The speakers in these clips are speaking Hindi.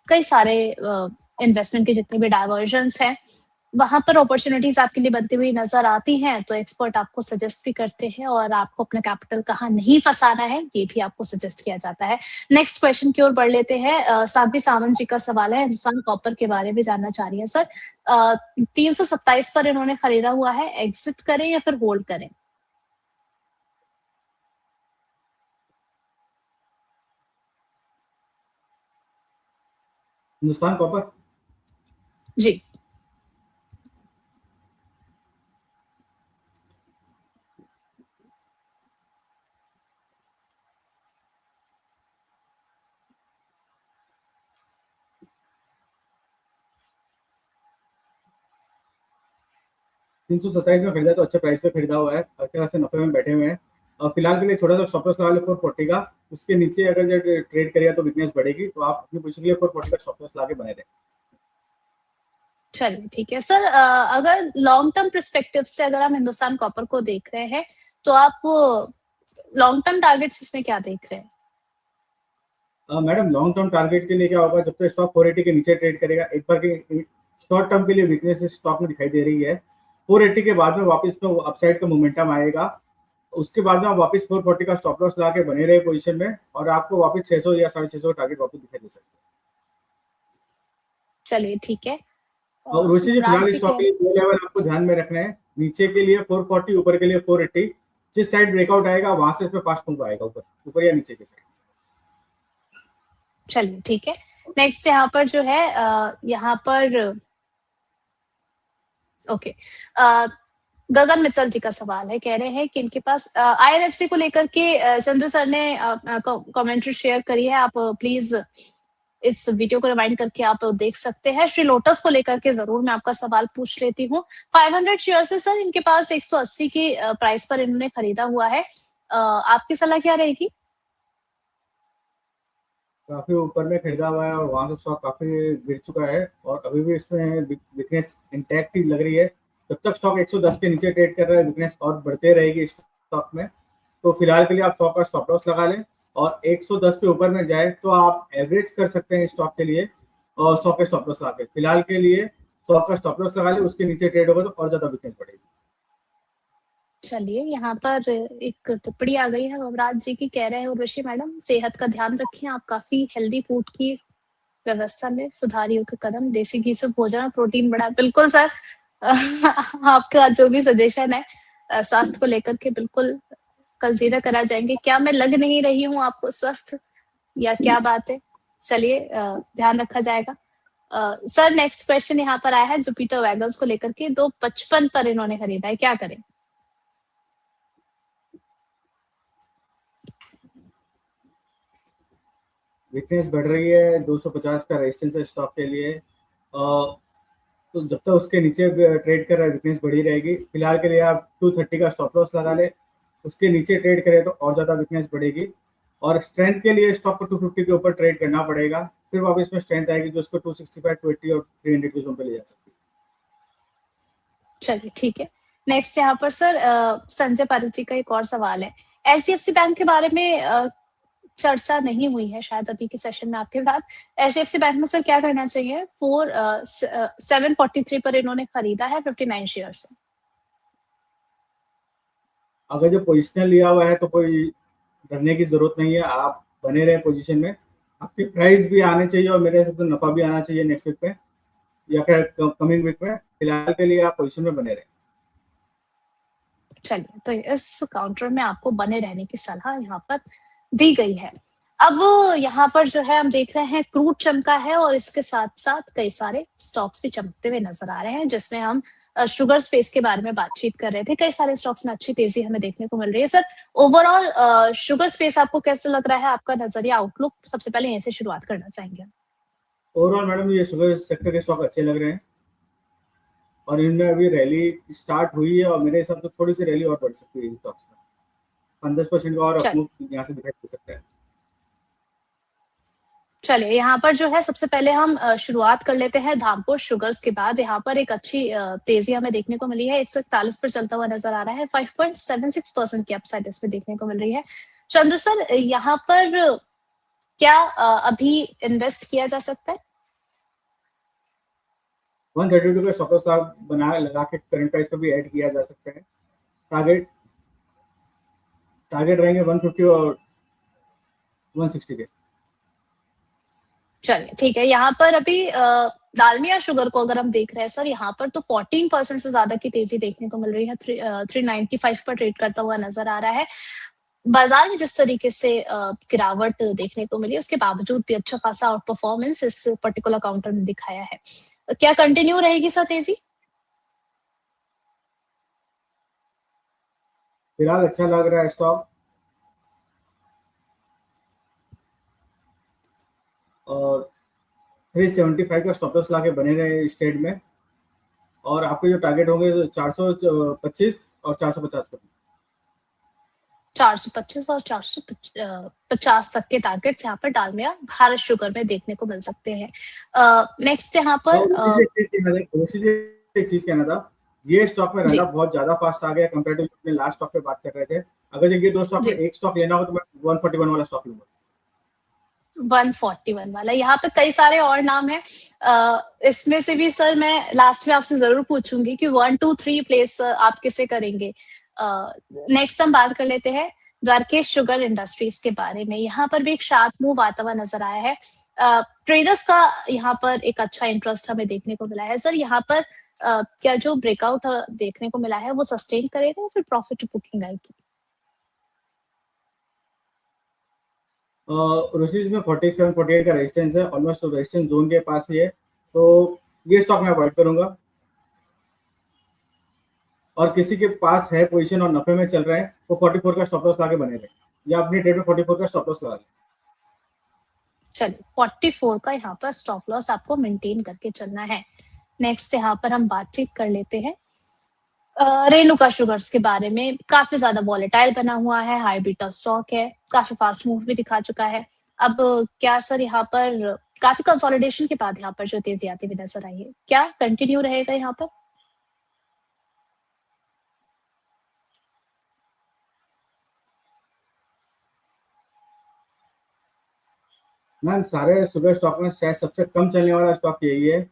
कई सारे इन्वेस्टमेंट के जितने भी डायवर्जन्स हैं, वहाँ पर अपॉर्चुनिटीज़ आपके लिए बनती हुई नज़र आती हैं, तो एक्सपर्ट आपको सजेस्ट भी करते हैं और आपको अपना कैपिटल कहाँ नहीं फँसाना है, ये भी आपको सजेस्ट किया जाता है। नेक्स्ट क्वेश्चन की ओर बढ़ लेते हैं। साध्वी सावंत जी का सवाल है, हिंदुस्तान कॉपर के बारे में जानना चाह रही हैं सर। 327 पर इन्होंने खरीदा हुआ है, एग्जिट करें या फिर होल्ड करें? हिंदुस्तान कॉपर जी। $327 में खरीदा तो अच्छे प्राइस पे खरीदा हुआ है, अच्छे खासे नफे में बैठे हुए हैं। और फिलहाल के लिए छोटा सा स्टॉप लॉस लगा लो 440 का, उसके नीचे अगर जो ट्रेड करेगा तो वीकनेस बढ़ेगी, तो आप अपनी पोजीशन के लिए 440 का स्टॉप लॉस लगा के बने रहे। चलिए ठीक है सर। अगर लॉन्ग टर्म पर्सपेक्टिव से अगर हम हिंदुस्तान कॉपर को देख रहे हैं, तो आप लॉन्ग टर्म टारगेट्स इसमें क्या देख रहे हैं? मैडम लॉन्ग टर्म टारगेट के लिए क्या होगा, जब तक स्टॉक 480 के नीचे ट्रेड करेगा, एक बार की शॉर्ट टर्म के लिए वीकनेस इस स्टॉक में दिखाई दे रही है। 480 के बाद में वापस में अपसाइड का मोमेंटम आएगा, उसके बाद में आप वापस 440 का स्टॉप लॉस लगा के बने रहे पोजीशन में, और आपको वापस 600 या 650 टारगेट वापस दिखाई दे सकते हैं। चलिए ठीक है। और रुचि जी, फिलहाल राज इस जी स्टॉक के लिए दो लेवल आपको ध्यान में रखना है, नीचे के लिए 440, ऊपर के लिए 480। जिस साइड ब्रेकआउट आएगा वहां से इस पे फास्ट मूव आएगा, ऊपर ऊपर या नीचे के साइड। चलिए ठीक है। नेक्स्ट यहाँ पर जो है यहाँ पर ओके, गगन मित्तल जी का सवाल है, कह रहे हैं कि इनके पास आईआरएफसी को लेकर के चंद्र सर ने कमेंट्री शेयर करी है। आप प्लीज इस वीडियो को रिमाइंड करके आप देख सकते हैं। श्री लोटस को लेकर के जरूर मैं आपका सवाल पूछ लेती हूँ। 500 शेयर से सर इनके पास 180 की प्राइस पर इन्होंने खरीदा हुआ है। आपकी सलाह क्या रहेगी? काफी ऊपर में खरीदा हुआ है और वहां से स्टॉक काफी गिर चुका है, और अभी भी इसमें वीकनेस इंटैक्ट ही लग रही है। जब तक स्टॉक 110 के नीचे ट्रेड कर रहा है, वीकनेस और बढ़ते रहेगी स्टॉक में। तो फिलहाल के लिए आप स्टॉक का स्टॉप लॉस लगा लें, और 110 के ऊपर में जाए तो आप एवरेज कर सकते हैं स्टॉक के लिए, और स्टॉक के स्टॉप लॉस लगा के। फिलहाल के लिए स्टॉक का स्टॉप लॉस लगा ले, उसके नीचे ट्रेड होगा तो और ज्यादा वीकनेस बढ़ेगी। चलिए यहाँ पर एक टिप्पणी आ गई है अवराज जी की, कह रहे हैं उर्वशी मैडम सेहत का ध्यान रखें, आप काफी हेल्दी फूड की व्यवस्था में सुधारियों के कदम, देसी घी से भोजन, प्रोटीन बढ़ा। बिल्कुल सर, आपका जो भी सजेशन है स्वास्थ्य को लेकर के बिल्कुल कंसीडर करा जाएंगे। क्या मैं लग नहीं रही हूँ आपको स्वस्थ, या क्या बात है? चलिए ध्यान रखा जाएगा। सर नेक्स्ट क्वेश्चन यहाँ पर आया है जुपिटर वैगन्स को लेकर के, 255 पर इन्होंने खरीदा है, क्या करें? वीकनेस बढ़ रही है, 250 का रेजिस्टेंस है स्टॉक के लिए। तो जब तक उसके नीचे ट्रेड कर रहा है, वीकनेस बढ़ी रहेगी। फिलहाल के लिए आप 230 का स्टॉप लॉस लगा ले, उसके नीचे ट्रेड करें तो और ज्यादा वीकनेस बढ़ेगी। और स्ट्रेंथ के लिए स्टॉक को 250 के ऊपर ट्रेड करना पड़ेगा, फिर वापस में स्ट्रेंथ आएगी जो उसको 265, 280 और 300 के जोन पे ले जा सकती है। चलिए ठीक है। नेक्स्ट यहाँ पर सर संजय पारिक जी का एक और सवाल है। एचडीएफसी बैंक के बारे में चर्चा नहीं हुई है शायद अभी के सेशन में आपके साथ। एचडीएफसी बैंक में सर क्या करना चाहिए? 743 पर इन्होंने खरीदा है 59 शेयर से। अगर जो पोजिशनल लिया हुआ है तो कोई डरने की जरूरत नहीं है, आप बने रहे पोजीशन में। आपकी प्राइस भी आने चाहिए और मेरे हिसाब से नफा भी आना चाहिए नेक्स्ट वीक में या फिर कमिंग वीक में। फिलहाल के लिए आप पोजीशन में बने रहे। चलिए, तो इस काउंटर में आपको बने रहने की सलाह यहाँ पर दी गई है। अब यहाँ पर जो है हम देख रहे हैं क्रूड चमका है और इसके साथ-साथ कई सारे स्टॉक्स भी चमकते हुए नज़र आ रहे हैं, जिसमें हम शुगर स्पेस के बारे में बातचीत कर रहे थे। कई सारे स्टॉक्स में अच्छी तेज़ी हमें देखने को मिल रही है। सर ओवरऑल शुगर स्पेस आपको कैसा लग रहा है? आपका नज़रिया, आउटलुक, सबसे पहले यहीं से शुरुआत करना चाहेंगे। ओवरऑल मैडम ये शुगर सेक्टर के स्टॉक अच्छे लग रहे हैं, और इनमें अभी रैली स्टार्ट हुई है, और मेरे हिसाब से थोड़ी सी रैली और बढ़ सकती है इन स्टॉक्स में। 5-10% का और चलिए। अपमूव यहाँ से दिखाई दे सकता है। चलिए यहाँ पर जो है सबसे पहले हम शुरुआत कर लेते हैं धामपुर शुगर्स के बाद। यहाँ पर एक अच्छी तेजी हमें देखने को मिली है, 141 पर चलता हुआ नजर आ रहा है। 5.76% की अपसाइड इसमें देखने को मिल रही है। चंद्र सर यहाँ पर क्या अभी इन्वेस्ट किया जा सकता है? 132 का स्टॉप लॉस बना लगा के करंट प्राइस पर भी ऐड किया जा सकता है। टारगेट रहेंगे 150 और 160 के। चलिए ठीक है, यहाँ पर अभी दालमिया शुगर को अगर हम देख रहे हैं सर, यहाँ पर तो 14% से ज्यादा की तेजी देखने को मिल रही है। 395 पर ट्रेड करता हुआ नजर आ रहा है। बाजार में जिस तरीके से गिरावट देखने को मिली, उसके बावजूद भी अच्छा खासा आउट परफॉर्मेंस इस पर्टिकुलर काउंटर ने दिखाया है। क्या कंटिन्यू रहेगी सर तेजी? फिलहाल अच्छा लग रहा है स्टॉक, और 375 का स्टॉप लॉस लाके बने रहे इस ट्रेड में, और आपके जो टारगेट होंगे 425 और 450 पर। 425 और 450 तक के टारगेट्स यहाँ पर डालमिया भारत शुगर में देखने को मिल सकते हैं। नेक्स्ट यहाँ पर एक चीज कहना था, ये स्टॉक में रन अप बहुत ज्यादा फास्ट आ गया कंपेयर टू अपने लास्ट स्टॉक पे बात कर रहे थे। अगर ये दो स्टॉक में एक स्टॉक लेना हो तो मैं 141 वाला स्टॉक लूंगा। 141 वाला, यहाँ पे कई सारे और नाम है। इसमें से भी सर मैं लास्ट में आपसे जरूर पूछूंगी कि 1, 2, 3 प्लेस आप किसे करेंगे। नेक्स्ट हम बात कर लेते हैं द्वारकेश शुगर इंडस्ट्रीज के बारे में। यहाँ पर भी एक शार्प मूव आता हुआ नजर आया है। ट्रेडर्स का यहाँ पर एक अच्छा इंटरेस्ट हमें देखने को मिला है। सर यहाँ पर क्या जो ब्रेकआउट देखने को मिला है वो सस्टेन करेगा या फिर प्रॉफिट बुकिंग आएगी? रूसीज में 47, 48 का रेजिस्टेंस है, ऑलमोस्ट रेजिस्टेंस जोन के पास ही है, तो ये स्टॉक मैं अवॉइड करूंगा। और किसी के पास है पोजीशन और नफे में चल रहे हैं, वो 44 का स्टॉप लॉस लाके बने रहे, या अपनी ट्रेड में 44 का स्टॉप लॉस लगा लें। चलिए 44 का यहाँ पर स्टॉप लॉस आपको मेंटेन करके चलना है। नेक्स्ट यहाँ पर हम बातचीत कर लेते हैं रेणुका शुगर्स के बारे में। काफी ज्यादा वॉलेटाइल बना हुआ है, हाई बीटा स्टॉक है, काफी फास्ट मूव भी दिखा चुका है। अब क्या सर यहाँ पर काफी कंसोलिडेशन के बाद यहाँ पर जो तेजी आती हुई नजर आई है, क्या कंटिन्यू रहेगा यहाँ पर? मैम सारे शुगर स्टॉक में शायद सबसे कम चलने वाला स्टॉक यही है,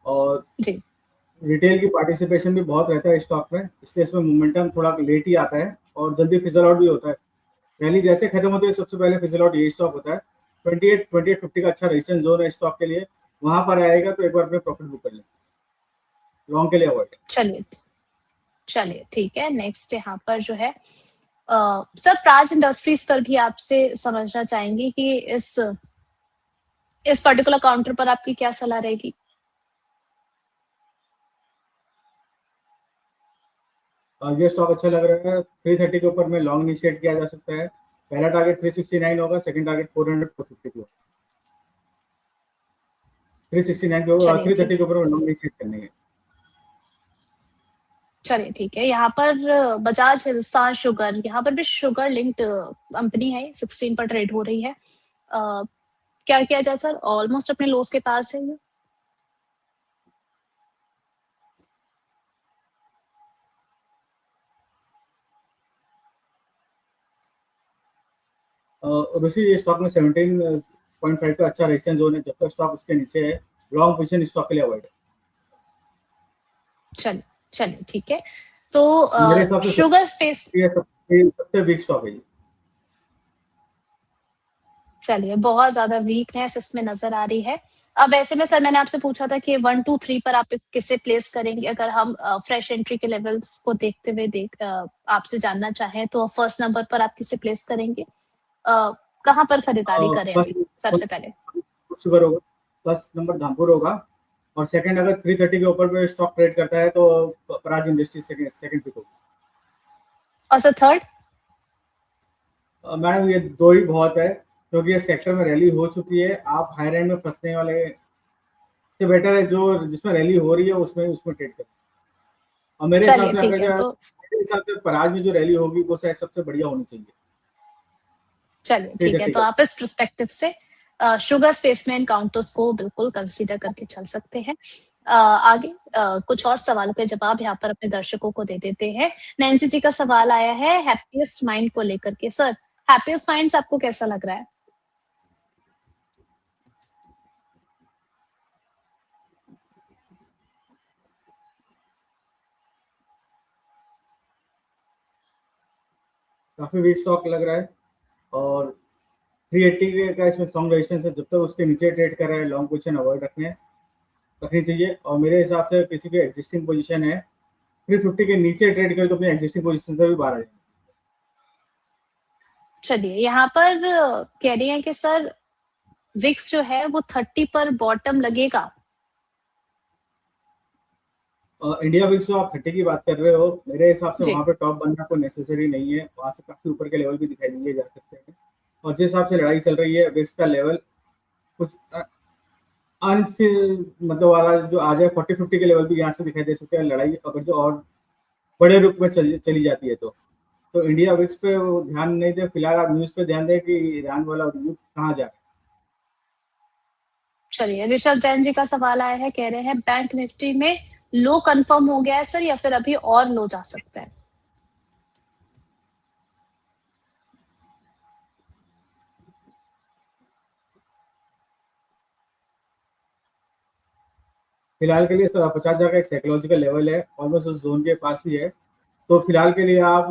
और जी रिटेल की पार्टिसिपेशन भी बहुत रहता है स्टॉक में, इसलिए इसमें मोमेंटम थोड़ा लेट ही आता है और जल्दी फिजल आउट भी होता है। रैली जैसे खत्म होती है सबसे पहले फिजल आउट यही स्टॉक होता है। 28 50 का अच्छा रेजिस्टेंस जोन है स्टॉक के लिए, वहां पर आएगा तो एक बार अपने प्रॉफिट बुक कर लें, लॉन्ग के लिए अवॉइड। चलिए चलिए ठीक है। नेक्स्ट यहाँ पर जो है सर प्राज इंडस्ट्रीज पर भी आपसे समझना चाहेंगे कि इस पर्टिकुलर काउंटर पर आपकी क्या सलाह रहेगी? ये स्टॉक अच्छा लग रहा है, 330 के ऊपर में लॉन्ग इनिशिएट किया जा सकता है। पहला टारगेट 369 होगा, सेकंड टारगेट 400 450 को, 369 के ऊपर 330 के ऊपर लॉन्ग इनिशिएट करने है। चलिए ठीक है। यहाँ पर बजाज हिंदुस्तान शुगर, यहाँ पर भी शुगर लिंक्ड कंपनी है, 16 पर ट्रेड हो रही है। क्या किया जाए सर? ऑलमोस्ट अपने लोस के पास है ये। ऋषि ये स्टॉक में 17.5 का अच्छा रेजिस्टेंस जोन है, जब तक स्टॉक उसके नीचे है लॉन्ग पोजीशन स्टॉक के लिए अवॉइड है। चलिए चलिए ठीक है। तो मेरे हिसाब से शुगर स्पेस सबसे वीक स्टॉक है ये। चलिए बहुत ज्यादा वीकनेस इसमें नजर आ रही है। अब ऐसे में सर मैंने आपसे पूछा था कि 1, 2, 3 पर आप किसे प्लेस करेंगे? अगर हम फ्रेश एंट्री के लेवल्स को देखते हुए आपसे जानना चाहें तो फर्स्ट नंबर पर आप किसे प्लेस करेंगे? कहाँ पर खरीदारी करें अभी सबसे पहले? शुगर होगा, फर्स्ट नंबर धामपुर होगा, और सेकंड अगर 330 के ऊपर पे स्टॉक ट्रेड करता है तो पराज इंडस्ट्रीज सेकंड पिक होगा। और सर थर्ड? मैडम ये दो ही बहुत है, क्योंकि ये सेक्टर में रैली हो चुकी है, आप हायर एंड में फंसने वाले से बेटर है जो जिसमें रैली हो रही है उसमें उसमें ट्रेड करें। और मेरे हिसाब से मेरे हिसाब से पराज में जो रैली होगी वो शायद सबसे बढ़िया होनी चाहिए। चलिए ठीक है, तो आप इस पर्सपेक्टिव से शुगर स्पेस में काउंटर्स को बिल्कुल कंसीडर करके चल सकते हैं। आगे कुछ और सवालों के जवाब यहाँ पर अपने दर्शकों को दे देते हैं। नैन्सी जी का सवाल आया है हैप्पीएस्ट माइंड को लेकर के। सर हैप्पीएस्ट माइंड्स आपको कैसा लग रहा है? काफी वीक स्टॉक लग रहा है और 380 का इसमें स्ट्रॉन्ग रेजिस्टेंस है। जब तक उसके नीचे ट्रेड कर रहा है लॉन्ग पोजीशन अवॉइड रखनी चाहिए। और मेरे हिसाब से किसी की एग्जिस्टिंग पोजीशन है 350 के नीचे ट्रेड करे तो अपनी एग्जिस्टिंग पोजीशन से भी बाहर आ जाए। चलिए, यहाँ पर कह रही हैं कि सर विक्स जो है वो 30 पर बॉटम लगेगा। इंडिया विक्स जो आप 30 की बात कर रहे हो, मेरे हिसाब से जी। वहां पे टॉप बनना कोई नेसेसरी नहीं है। वहां से काफी ऊपर के लेवल भी दिखाई दिए जा सकते हैं। और जिस हिसाब से लड़ाई चल रही है विक्स का लेवल कुछ मतलब वाला जो आ जाए 40-50 के लेवल भी यहाँ से दिखाई दे सकते हैं। लड़ाई अगर जो और बड़े रूप में चली जाती है तो इंडिया विक्स पे वो ध्यान नहीं दे। फिलहाल आप न्यूज पे ध्यान दें कि ईरान वाला युद्ध कहाँ जा रहा है। चलिए, ऋषभ जैन जी का सवाल आया है, कह रहे हैं बैंक निफ्टी में लो कंफर्म हो गया है सर या फिर अभी और लो जा सकता है? फिलहाल के लिए 50,000 का एक साइकोलॉजिकल लेवल है, ऑलमोस्ट उस जोन के पास ही है। तो फिलहाल के लिए आप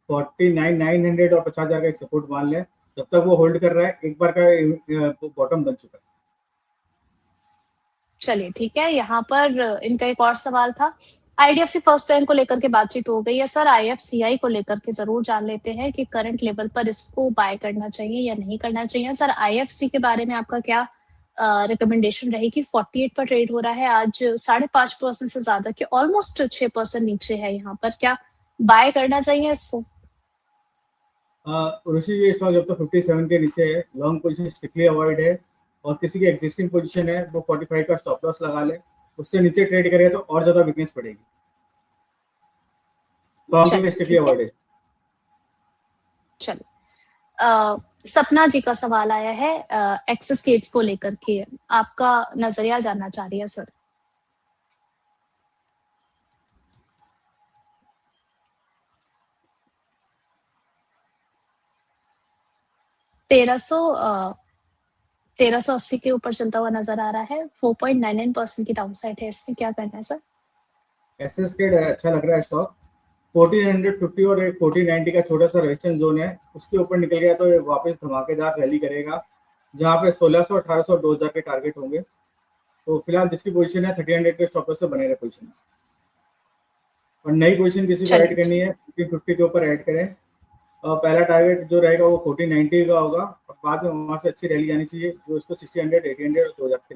49,900 और 50,000 का एक सपोर्ट मान लें। जब तक वो होल्ड कर रहा है एक बार का बॉटम बन चुका है। चलिए ठीक है, यहाँ पर इनका एक और सवाल था, आईडीएफसी फर्स्ट बैंक को लेकर के बातचीत हो गई है सर, आईएफसीआई को लेकर के जरूर जान लेते हैं कि करंट लेवल पर इसको बाय करना चाहिए या नहीं करना चाहिए। सर आईएफसी के बारे में आपका क्या रिकमेंडेशन रहेगी? 48 पर ट्रेड हो रहा है आज 5.5% से ज्यादा के ऑलमोस्ट 6% नीचे है यहाँ पर, क्या बाय करना चाहिए इसको? ऋषि ये स्टॉक जब तक 57 के नीचे है लॉन्ग पोजीशन स्ट्रिक्टली अवॉइड है। और किसी की एग्जिस्टिंग पोजीशन है वो 45 का स्टॉप लॉस लगा ले। उससे नीचे ट्रेड करेगा तो और ज्यादा वीकनेस पड़ेगी। लॉन्ग के लिए स्ट्रिक्टली अवॉइड है। चलो, सपना जी का सवाल आया है एक्सेस गेट्स को लेकर के, आपका नजरिया जानना चाह रही है सर। तेरह सौ 80 के ऊपर चलता हुआ नजर आ रहा है, 4.99% की डाउन साइड है इसमें, क्या करना है सर? एसएस के अच्छा लग रहा है स्टॉक। 1450 और एक 1490 का छोटा सा रेजिस्टेंस जोन है, उसके ऊपर निकल गया तो ये वापस धमाकेदार रैली करेगा जहां पे 1600, 1800, 2000 के टारगेट होंगे। तो फिलहाल जिसकी पोजीशन है 1300 के स्टॉप लॉस से बने रहे पोजीशन। और नई पोजीशन किसी को ऐड करनी है 1550 के ऊपर ऐड करें। पहला टारगेट जो रहेगा वो 1490 का होगा और बाद में वहां से अच्छी रैली आनी चाहिए जो उसको 1600, 1800 और 2000 के